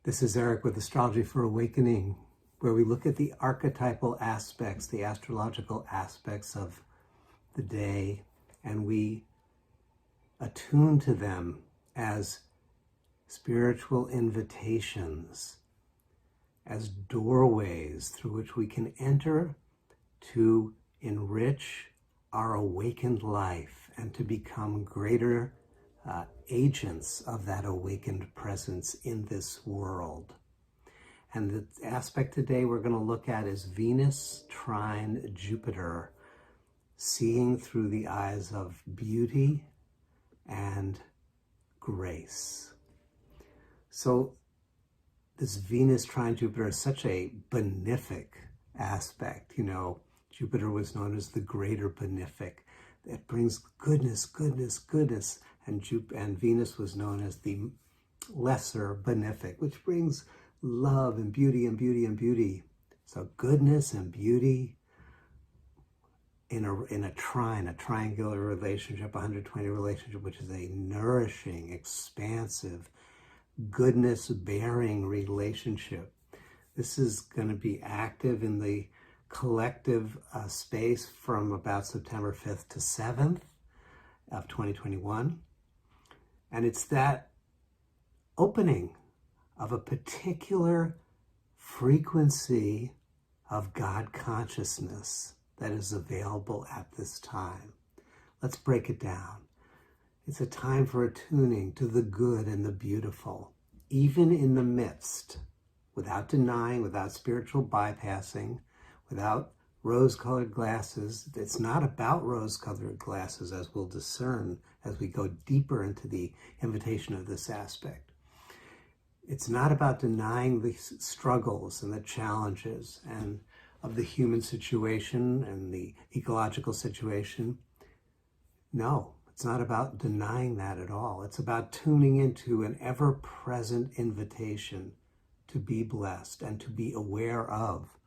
This is Eric with Astrology for Awakening, where we look at the archetypal aspects, the astrological aspects of the day, and we attune to them as spiritual invitations, as doorways through which we can enter to enrich our awakened life and to become greater agents of that awakened presence in this world. And the aspect today we're going to look at is Venus trine Jupiter, seeing through the eyes of beauty and grace. So this Venus trine Jupiter is such a benefic aspect. You know, Jupiter was known as the greater benefic. It brings goodness, goodness, goodness. And Venus was known as the lesser benefic, which brings love and beauty and beauty and beauty. So goodness and beauty in a trine, a triangular relationship, 120 relationship, which is a nourishing, expansive, goodness-bearing relationship. This is going to be active in the collective space from about September 5th to 7th of 2021. And it's that opening of a particular frequency of God consciousness that is available at this time. Let's break it down. It's a time for attuning to the good and the beautiful, even in the midst, without denying, without spiritual bypassing, without rose-colored glasses. It's not about rose-colored glasses, as we'll discern as we go deeper into the invitation of this aspect. It's not about denying the struggles and the challenges and of the human situation and the ecological situation. No, it's not about denying that at all. It's about tuning into an ever-present invitation to be blessed and to be aware of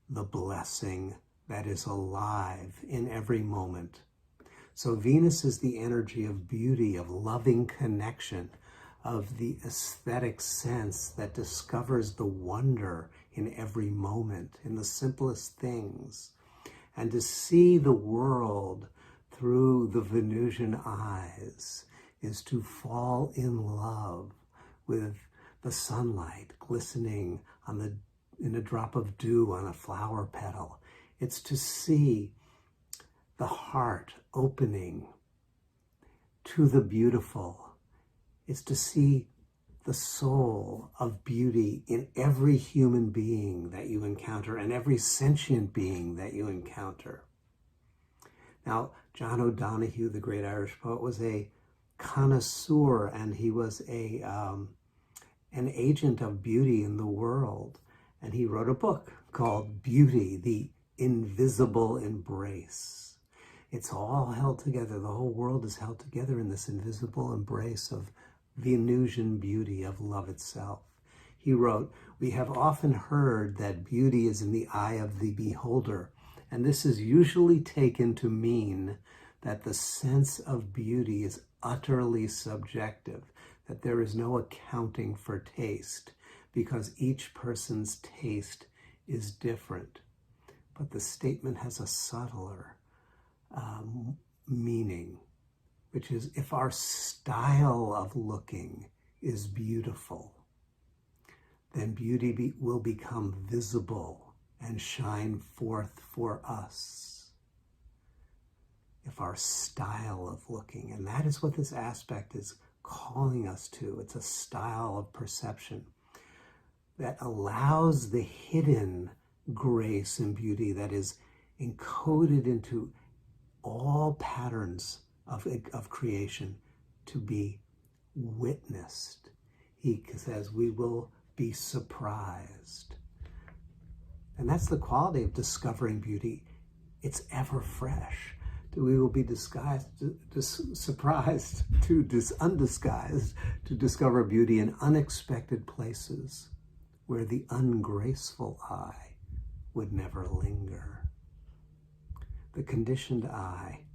the blessing that is alive in every moment. So Venus is the energy of beauty, of loving connection, of the aesthetic sense that discovers the wonder in every moment, in the simplest things. And to see the world through the Venusian eyes is to fall in love with the sunlight glistening in a drop of dew on a flower petal. It's to see the heart opening to the beautiful. It's to see the soul of beauty in every human being that you encounter and every sentient being that you encounter. Now, John O'Donohue, the great Irish poet, was a connoisseur, and he was an agent of beauty in the world. And he wrote a book called Beauty, the Invisible Embrace. It's all held together. The whole world is held together in this invisible embrace of Venusian beauty, of love itself. He wrote, "We have often heard that beauty is in the eye of the beholder, and this is usually taken to mean that the sense of beauty is utterly subjective, that there is no accounting for taste, because each person's taste is different." But the statement has a subtler meaning, which is if our style of looking is beautiful, then beauty will become visible and shine forth for us. If our style of looking, and that is what this aspect is calling us to. It's a style of perception that allows the hidden grace and beauty that is encoded into all patterns of creation to be witnessed. He says we will be surprised. And that's the quality of discovering beauty. It's ever fresh. We will be surprised, undisguised, to discover beauty in unexpected places where the ungraceful eye would never linger. The conditioned eye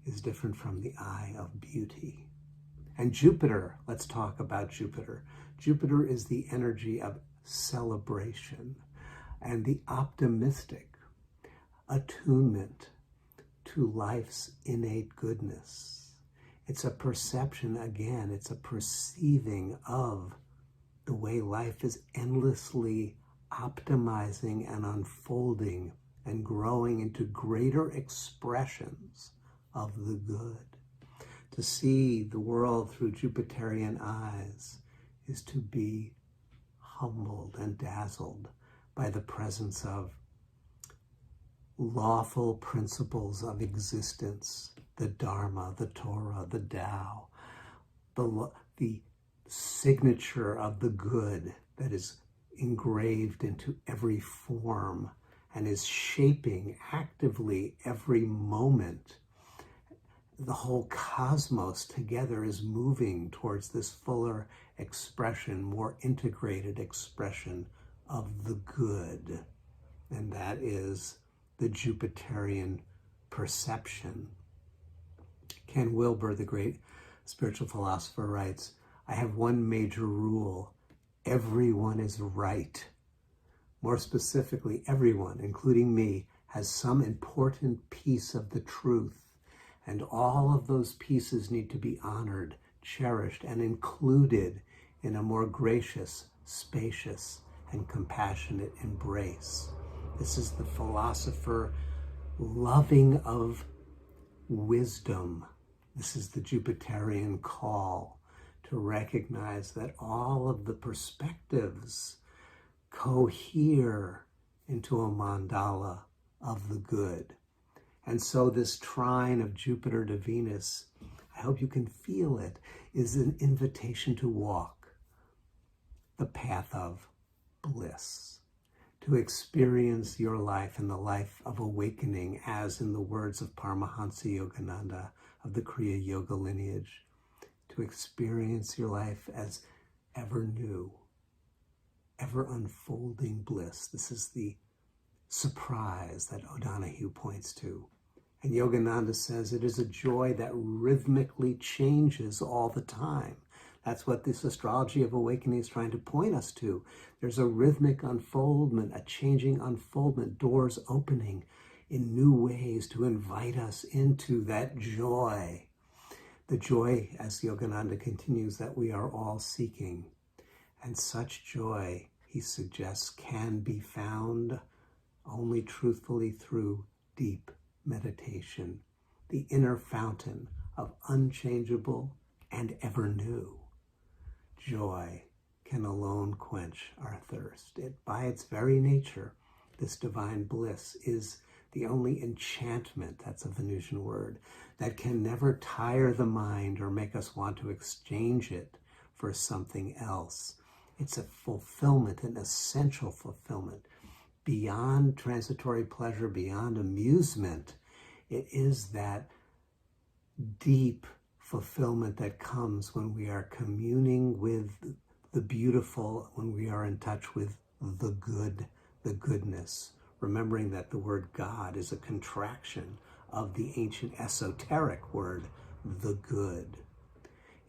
is different from the eye of beauty. And Jupiter, let's talk about Jupiter. Jupiter is the energy of celebration and the optimistic attunement to life's innate goodness. It's a perception, again, it's a perceiving of the way life is endlessly optimizing and unfolding and growing into greater expressions of the good. To see the world through Jupiterian eyes is to be humbled and dazzled by the presence of lawful principles of existence, the Dharma, the Torah, the Tao, the signature of the good that is engraved into every form and is shaping actively every moment. The whole cosmos together is moving towards this fuller expression, more integrated expression of the good. And that is the Jupiterian perception. Ken Wilber, the great spiritual philosopher, writes, "I have one major rule. Everyone is right. More specifically, everyone, including me, has some important piece of the truth. And all of those pieces need to be honored, cherished, and included in a more gracious, spacious, and compassionate embrace." This is the philosopher loving of wisdom. This is the Jupiterian call to recognize that all of the perspectives cohere into a mandala of the good. And so this trine of Jupiter to Venus, I hope you can feel it, is an invitation to walk the path of bliss, to experience your life in the life of awakening, as in the words of Paramahansa Yogananda of the Kriya Yoga lineage, to experience your life as ever new, ever unfolding bliss. This is the surprise that O'Donohue points to. And Yogananda says it is a joy that rhythmically changes all the time. That's what this astrology of awakening is trying to point us to. There's a rhythmic unfoldment, a changing unfoldment, doors opening in new ways to invite us into that joy. The joy, as Yogananda continues, that we are all seeking. And such joy, he suggests, can be found only truthfully through deep meditation, the inner fountain of unchangeable and ever new. Joy can alone quench our thirst. By its very nature, this divine bliss is the only enchantment, that's a Venusian word, that can never tire the mind or make us want to exchange it for something else. It's a fulfillment, an essential fulfillment. Beyond transitory pleasure, beyond amusement, it is that deep fulfillment that comes when we are communing with the beautiful, when we are in touch with the good, the goodness. Remembering that the word God is a contraction of the ancient esoteric word, the good.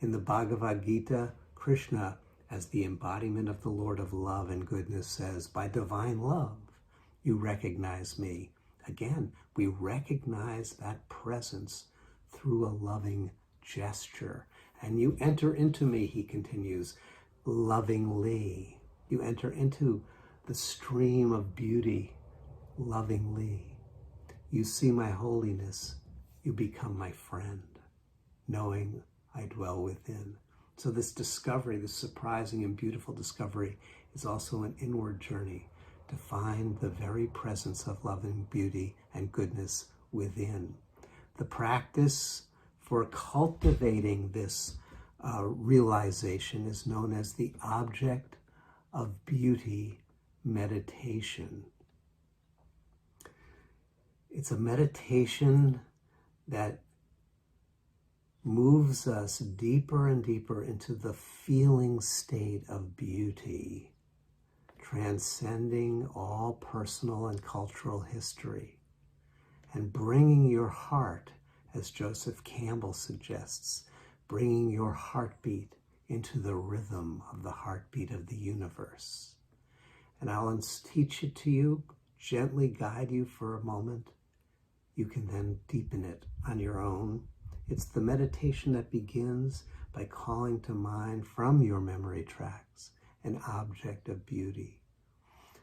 In the Bhagavad Gita, Krishna, as the embodiment of the Lord of love and goodness, says, "By divine love, you recognize me." Again, we recognize that presence through a loving gesture. "And you enter into me," he continues, "lovingly." You enter into the stream of beauty lovingly. You see my holiness. You become my friend, knowing I dwell within. So this discovery, this surprising and beautiful discovery, is also an inward journey to find the very presence of love and beauty and goodness within. The practice for cultivating this realization is known as the object of beauty meditation. It's a meditation that moves us deeper and deeper into the feeling state of beauty, transcending all personal and cultural history, and bringing your heart, as Joseph Campbell suggests, bringing your heartbeat into the rhythm of the heartbeat of the universe. And I'll teach it to you, gently guide you for a moment. You can then deepen it on your own. It's the meditation that begins by calling to mind from your memory tracks an object of beauty,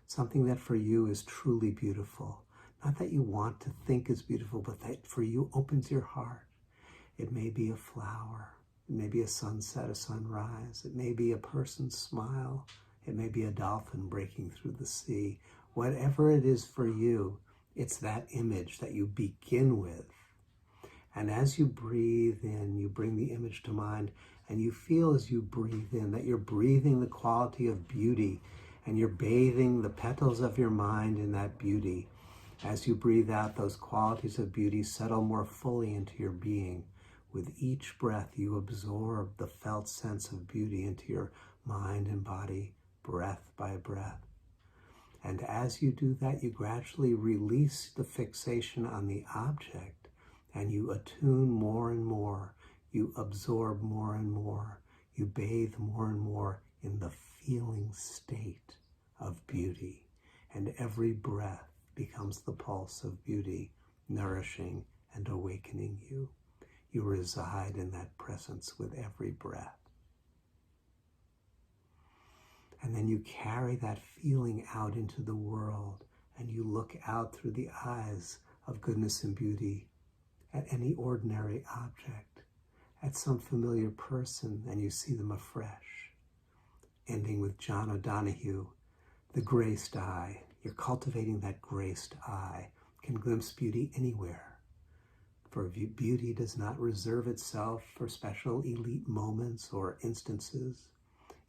something that for you is truly beautiful. Not that you want to think is beautiful, but that for you opens your heart. It may be a flower. It may be a sunset, a sunrise. It may be a person's smile. It may be a dolphin breaking through the sea. Whatever it is for you, it's that image that you begin with. And as you breathe in, you bring the image to mind, and you feel as you breathe in that you're breathing the quality of beauty, and you're bathing the petals of your mind in that beauty. As you breathe out, those qualities of beauty settle more fully into your being. With each breath, you absorb the felt sense of beauty into your mind and body, breath by breath. And as you do that, you gradually release the fixation on the object, and you attune more and more. You absorb more and more. You bathe more and more in the feeling state of beauty. And every breath becomes the pulse of beauty, nourishing and awakening you. You reside in that presence with every breath. And then you carry that feeling out into the world, and you look out through the eyes of goodness and beauty at any ordinary object, at some familiar person, and you see them afresh. Ending with John O'Donohue, the graced eye. You're cultivating that graced eye, can glimpse beauty anywhere. For beauty does not reserve itself for special elite moments or instances.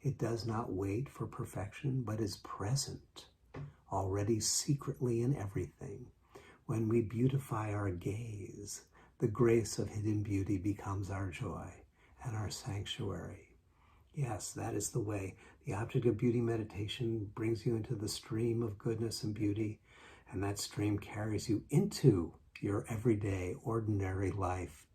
It does not wait for perfection, but is present, already secretly in everything. When we beautify our gaze, the grace of hidden beauty becomes our joy and our sanctuary. Yes, that is the way. The object of beauty meditation brings you into the stream of goodness and beauty, and that stream carries you into your everyday, ordinary life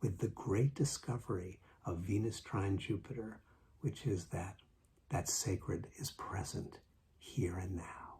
with the great discovery of Venus trine Jupiter, which is that sacred is present here and now.